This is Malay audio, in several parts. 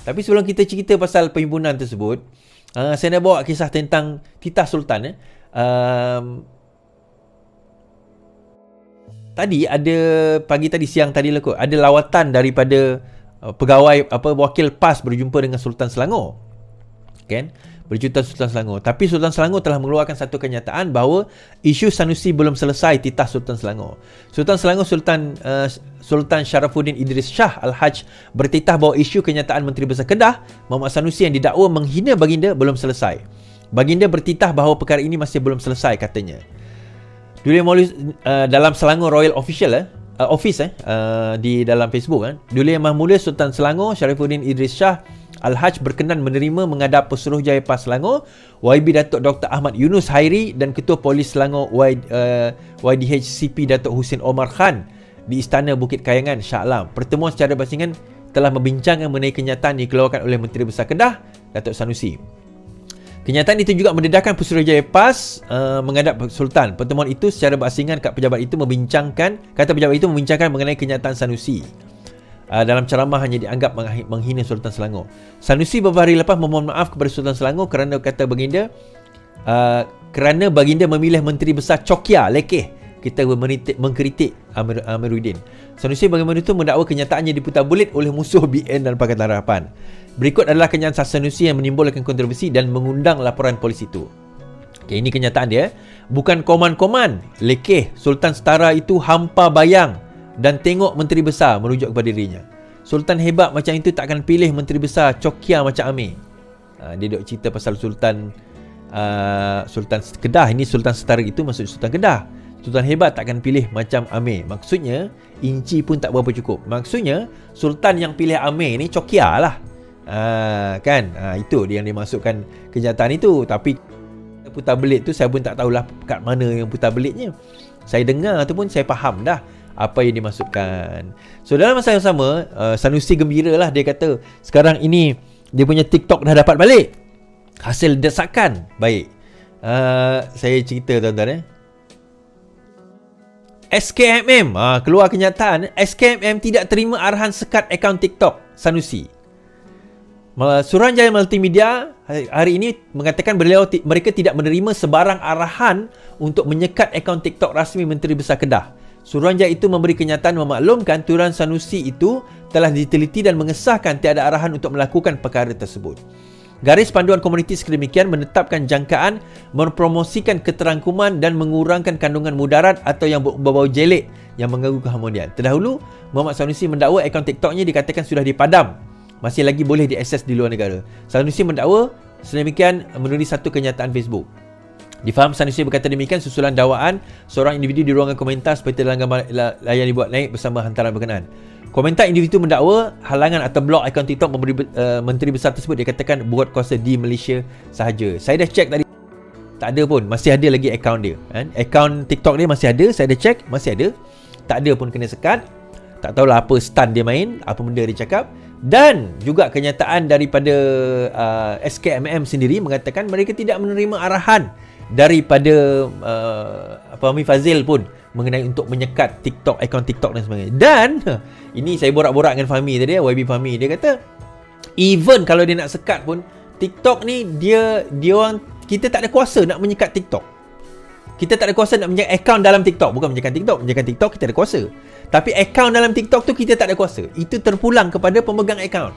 Tapi sebelum kita cerita pasal perhimpunan tersebut, saya nak bawa kisah tentang titah sultan. Tadi ada siang tadi lah kot, ada lawatan daripada pegawai wakil PAS berjumpa dengan Sultan Selangor. Kan? Berjumpa Sultan Selangor. Tapi Sultan Selangor telah mengeluarkan satu kenyataan bahawa isu Sanusi belum selesai titah Sultan Selangor. Sultan Selangor Sultan Sharafuddin Idris Shah Al-Haj bertitah bahawa isu kenyataan Menteri Besar Kedah Muhammad Sanusi yang didakwa menghina baginda belum selesai. Baginda bertitah bahawa perkara ini masih belum selesai katanya. Duli Maulid dalam Selangor Royal Official Office di dalam Facebook Duli Yang Mulia Sultan Selangor Sharifuddin Idris Shah Al-Haj berkenan menerima menghadap Pesuruhjaya PAS Selangor YB Datuk Dr. Ahmad Yunus Hairi dan Ketua Polis Selangor YDHCP Datuk Husin Omar Khan di Istana Bukit Kayangan Shah Alam. Pertemuan secara basingan telah membincangkan mengenai kenyataan dikeluarkan oleh Menteri Besar Kedah Datuk Sanusi. Kenyataan itu juga mendedahkan Pesuruhjaya PAS menghadap Sultan. Pertemuan itu secara berasingan pejabat itu membincangkan mengenai kenyataan Sanusi. Dalam ceramah hanya dianggap menghina Sultan Selangor. Sanusi beberapa hari lepas memohon maaf kepada Sultan Selangor kerana kata baginda kerana baginda memilih Menteri Besar Cokia lekeh kita mengkritik Amiruddin. Sanusi bagaimana itu mendakwa kenyataannya diputar bulit oleh musuh BN dan Pakatan Harapan. Berikut adalah kenyataan Sanusi yang menimbulkan kontroversi dan mengundang laporan polis itu. Okay, ini kenyataan dia. Bukan koman-koman lekeh, Sultan setara itu hampa bayang dan tengok Menteri Besar merujuk kepada dirinya. Sultan hebat macam itu tak akan pilih Menteri Besar Cokia macam Amir. Dia duk cerita pasal Sultan Kedah. Ini Sultan setara itu maksud Sultan Kedah. Sultan hebat tak akan pilih macam Amir. Maksudnya inci pun tak berapa cukup. Maksudnya Sultan yang pilih Amir ni Cokia lah. Itu dia yang dimasukkan kenyataan itu. Tapi putar belit tu saya pun tak tahulah kat mana yang putar belitnya. Saya dengar ataupun saya faham dah apa yang dimasukkan. So dalam masa yang sama, Sanusi gembira lah. Dia kata sekarang ini dia punya TikTok dah dapat balik, hasil desakan baik. Saya cerita tuan-tuan SKMM keluar kenyataan SKMM tidak terima arahan sekat akaun TikTok Sanusi. Suruhanjaya Multimedia hari ini mengatakan mereka tidak menerima sebarang arahan untuk menyekat akaun TikTok rasmi Menteri Besar Kedah. Suruhanjaya itu memberi kenyataan memaklumkan tuduhan Sanusi itu telah diteliti dan mengesahkan tiada arahan untuk melakukan perkara tersebut. Garis panduan komuniti sedemikian menetapkan jangkaan mempromosikan keterangkuman dan mengurangkan kandungan mudarat atau yang berbau jelek yang mengganggu keharmonian. Terdahulu, Muhammad Sanusi mendakwa akaun TikToknya dikatakan sudah dipadam, masih lagi boleh diakses di luar negara. Sanusi mendakwa sedemikian menulis satu kenyataan Facebook. Difaham Sanusi berkata demikian susulan dakwaan seorang individu di ruangan komentar seperti dalam gambar layar dibuat naik bersama hantaran berkenaan. Komentar individu mendakwa halangan atau blok akaun TikTok Menteri Besar tersebut dikatakan buat kuasa di Malaysia sahaja. Saya dah check tadi, tak ada pun, masih ada lagi akaun dia. Akaun TikTok dia masih ada, saya dah check, masih ada. Tak ada pun kena sekat. Tak tahulah apa stunt dia main, apa benda dia cakap. Dan juga kenyataan daripada SKMM sendiri mengatakan mereka tidak menerima arahan daripada Fahmi Fazil pun mengenai untuk menyekat TikTok, akaun TikTok dan sebagainya. Dan ini saya borak-borak dengan Fahmi tadi, YB Fahmi, dia kata even kalau dia nak sekat pun TikTok ni dia orang, kita tak ada kuasa nak menyekat TikTok. Kita tak ada kuasa nak menyekat akaun dalam TikTok. Bukan menyekat TikTok kita ada kuasa. Tapi akaun dalam TikTok tu kita tak ada kuasa. Itu terpulang kepada pemegang akaun,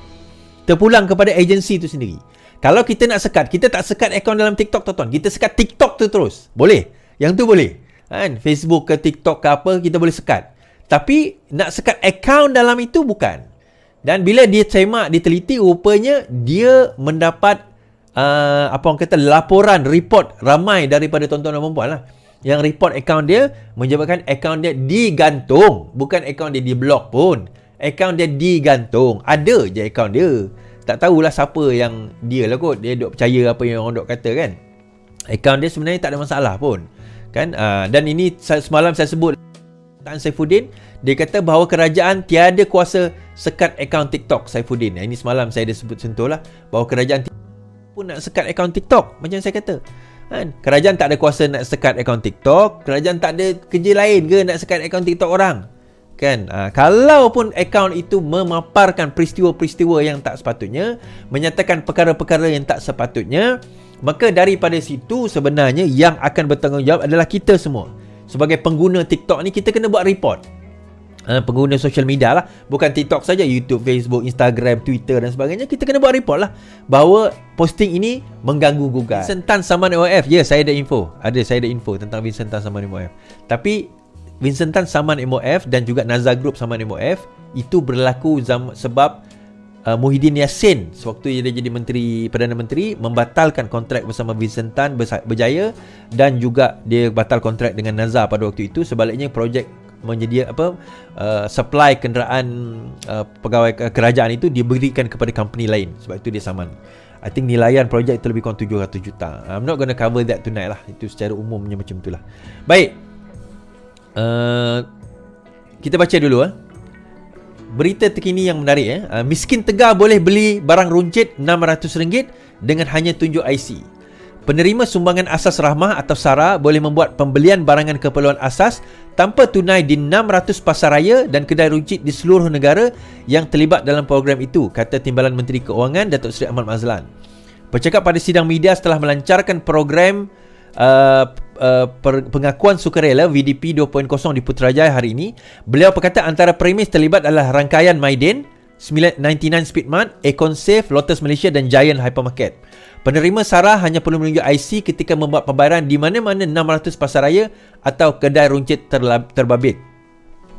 terpulang kepada agensi tu sendiri. Kalau kita nak sekat, kita tak sekat akaun dalam TikTok tuan-tuan, kita sekat TikTok tu terus. Boleh. Yang tu boleh. Facebook ke TikTok ke apa kita boleh sekat. Tapi nak sekat akaun dalam itu bukan. Dan bila dia semak, dia teliti, rupanya dia mendapat laporan, report ramai daripada tuan-tuan dan puan lah yang report akaun dia menyebabkan akaun dia digantung. Bukan akaun dia di-block pun, akaun dia digantung. Ada je akaun dia. Tak tahulah siapa yang dia lah kot. Dia duk percaya apa yang orang duk kata kan. Akaun dia sebenarnya tak ada masalah pun kan. Dan ini semalam saya sebut Tan Saifuddin, dia kata bahawa kerajaan tiada kuasa sekat akaun TikTok Saifuddin. Ini semalam saya dah sebut sentuh lah, bahawa kerajaan pun nak sekat akaun TikTok. Macam saya kata kan, kerajaan tak ada kuasa nak sekat akaun TikTok. Kerajaan tak ada kerja lain ke nak sekat akaun TikTok orang kan. Kalaupun akaun itu memaparkan peristiwa-peristiwa yang tak sepatutnya, menyatakan perkara-perkara yang tak sepatutnya, maka daripada situ sebenarnya yang akan bertanggungjawab adalah kita semua. Sebagai pengguna TikTok ni, kita kena buat report. Pengguna social media lah, bukan TikTok saja, YouTube, Facebook, Instagram, Twitter dan sebagainya. Kita kena buat report lah bahawa posting ini mengganggu gugat. Vincent Tan Saman MOF, ya, saya ada info. Saya ada info tentang Vincent Tan Saman MOF. Tapi Vincent Tan Saman MOF dan juga Nazar Group Saman MOF itu berlaku sebab Muhyiddin Yassin sewaktu dia jadi Perdana Menteri membatalkan kontrak bersama Vincent Tan berjaya, dan juga dia batal kontrak dengan Nazar pada waktu itu. Sebaliknya projek menyedia supply kenderaan pegawai kerajaan itu diberikan kepada company lain, sebab itu dia saman. I think nilaian projek itu lebih kurang 700 juta. I'm not gonna cover that tonight lah. Itu secara umumnya macam itulah. Baik, kita baca dulu berita terkini yang menarik. Miskin Tegar boleh beli barang runcit RM600 dengan hanya tunjuk IC. Penerima sumbangan asas rahmah atau SARA boleh membuat pembelian barangan keperluan asas tanpa tunai di 600 pasaraya dan kedai runcit di seluruh negara yang terlibat dalam program itu, kata Timbalan Menteri Keuangan Datuk Seri Ahmad Mazlan. Bercakap pada sidang media setelah melancarkan program pengakuan sukarela VDP 2.0 di Putrajaya hari ini, beliau berkata antara premis terlibat adalah rangkaian Maiden, 99 Speedmart, Econ-Safe, Lotus Malaysia dan Giant Hypermarket. Penerima SARA hanya perlu menunjuk IC ketika membuat pembayaran di mana-mana 600 pasaraya atau kedai runcit terbabit.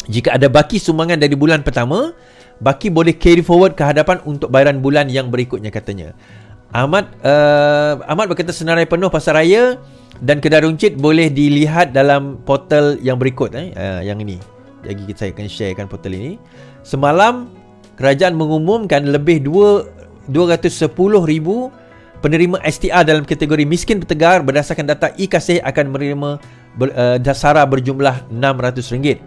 Jika ada baki sumbangan dari bulan pertama, baki boleh carry forward ke hadapan untuk bayaran bulan yang berikutnya, katanya. Ahmad berkata senarai penuh pasaraya dan kedai runcit boleh dilihat dalam portal yang berikut. Yang ini, jadi saya akan sharekan portal ini. Semalam kerajaan mengumumkan lebih 210,000 penerima STR dalam kategori miskin Tegar berdasarkan data e-Kasih akan menerima SARA berjumlah RM600.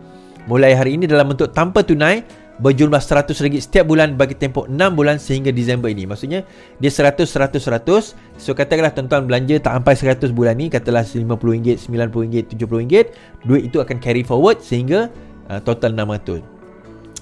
Mulai hari ini dalam bentuk tanpa tunai berjumlah RM100 setiap bulan bagi tempoh 6 bulan sehingga Disember ini. Maksudnya dia 100, 100, 100. So katakanlah tuan-tuan belanja tak sampai 100 bulan ni, katalah RM50, RM90, RM70, duit itu akan carry forward sehingga total 600.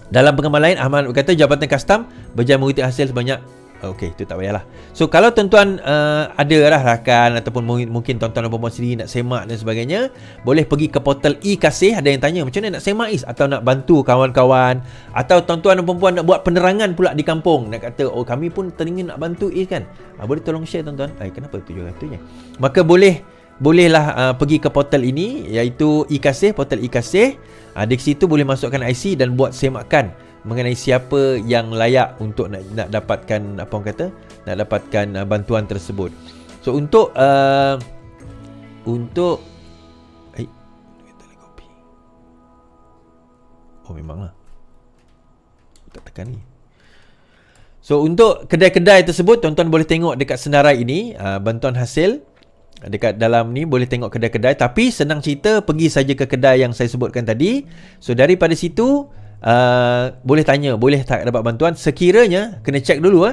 Dalam pengamal lain, Ahmad berkata Jabatan Kastam berjaya mengutip hasil sebanyak okey, itu tak payahlah. So kalau tuan-tuan ada lah rakan ataupun mungkin tuan-tuan dan puan-puan sendiri nak semak dan sebagainya, boleh pergi ke portal e-Kasih. Ada yang tanya macam mana nak semak Is, atau nak bantu kawan-kawan, atau tuan-tuan dan puan-puan nak buat penerangan pula di kampung, nak kata kami pun teringin nak bantu Is kan, boleh tolong share tuan-tuan. Kenapa 700-nya? Maka bolehlah pergi ke portal ini, iaitu e-Kasih, portal e-Kasih. Di situ boleh masukkan IC dan buat semakan mengenai siapa yang layak untuk nak dapatkan nak dapatkan bantuan tersebut. So untuk memanglah tak tekan ni. So untuk kedai-kedai tersebut, tuan-tuan boleh tengok dekat senarai ini, bantuan hasil dekat dalam ni boleh tengok kedai-kedai. Tapi senang cerita, pergi saja ke kedai yang saya sebutkan tadi. So daripada situ boleh tanya, boleh tak dapat bantuan. Sekiranya kena check dulu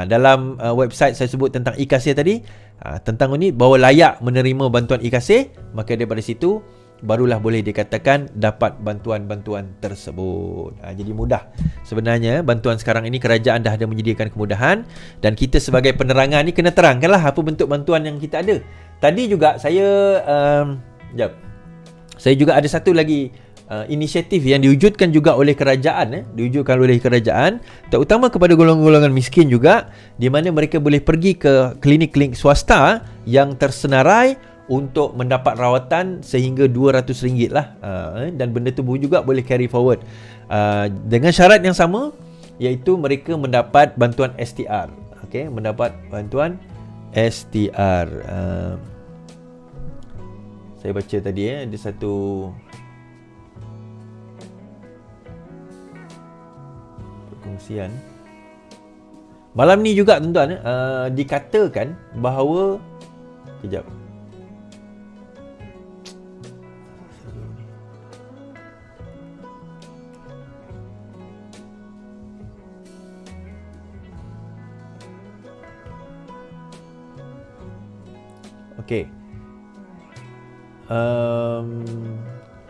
dalam website saya sebut tentang e-Kasih tadi, tentang ini bahawa layak menerima bantuan e-Kasih, maka daripada situ barulah boleh dikatakan dapat bantuan-bantuan tersebut. Jadi mudah sebenarnya bantuan sekarang ini. Kerajaan dah ada menyediakan kemudahan, dan kita sebagai penerangan ni kena terangkanlah apa bentuk bantuan yang kita ada. Tadi juga saya saya juga ada satu lagi inisiatif yang diwujudkan juga oleh kerajaan, terutama kepada golongan-golongan miskin juga, di mana mereka boleh pergi ke klinik-klinik swasta yang tersenarai untuk mendapat rawatan sehingga RM200 lah, dan benda tu juga boleh carry forward dengan syarat yang sama, iaitu mereka mendapat bantuan STR. Mendapat bantuan STR. Saya baca tadi ada satu perkongsian malam ni juga tuan-tuan, dikatakan bahawa kejap. Okey.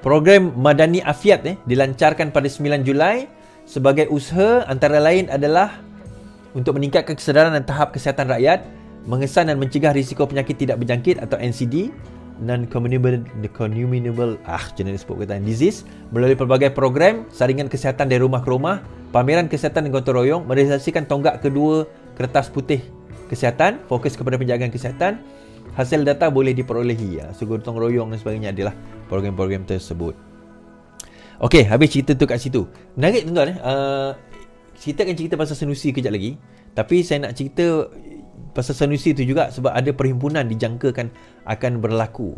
Program Madani Afiat dilancarkan pada 9 Julai sebagai usaha antara lain adalah untuk meningkatkan kesedaran dan tahap kesihatan rakyat, mengesan dan mencegah risiko penyakit tidak berjangkit atau NCD, non-communicable disease, melalui pelbagai program saringan kesihatan dari rumah ke rumah, pameran kesihatan dan gotong royong, merealisasikan tonggak kedua kertas putih kesihatan, fokus kepada penjagaan kesihatan. Hasil data boleh diperolehi. So, gotong royong dan sebagainya adalah program-program tersebut. Okey, habis cerita tu kat situ. Menarik tuan-tuan. Kita akan cerita pasal Sanusi kejap lagi. Tapi saya nak cerita pasal Sanusi tu juga sebab ada perhimpunan dijangkakan akan berlaku.